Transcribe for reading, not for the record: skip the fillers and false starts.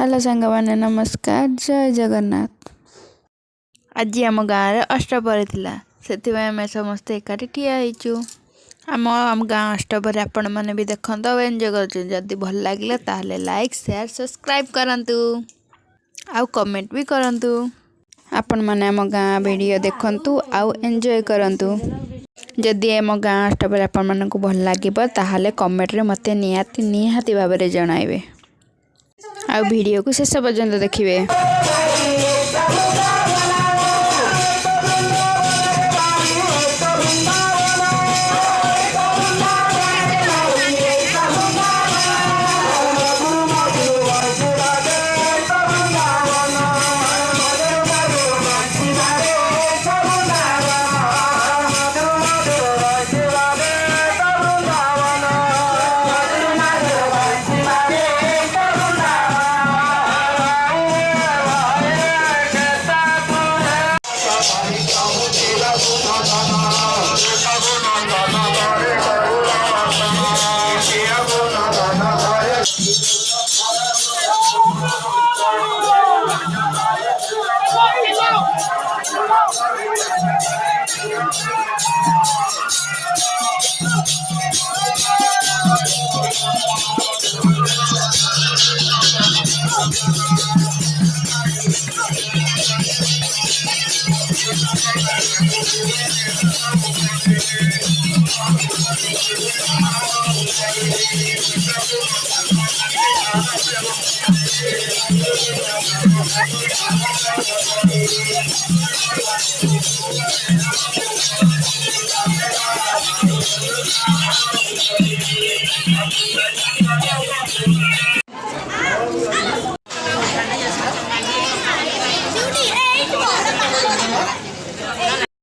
Hello सांगवाने नमस्कार जय जगन्नाथ। आज आम गाँव अष्टपहरी थिला सेथिबाई आमे समस्ते एकाठी ठिया होइचु। आम गाँ अष्टपहरी आपण मैंने भी देखते और एंजॉय कर। जदि भल लगे ताहले लाइक शेयर सब्सक्राइब करंतु आउ कमेंट भी करंतु। आपण मैंने आम गाँ वीडियो देखंतु आउ एंजॉय करंतु। जदि आम गाँ अष्टपहरी आपण मानकु भल लागिबो ताहले कमेंट रे मते निहाती भाबरे जणाइबे आ वीडियो को शेष पर्यंत देखिए।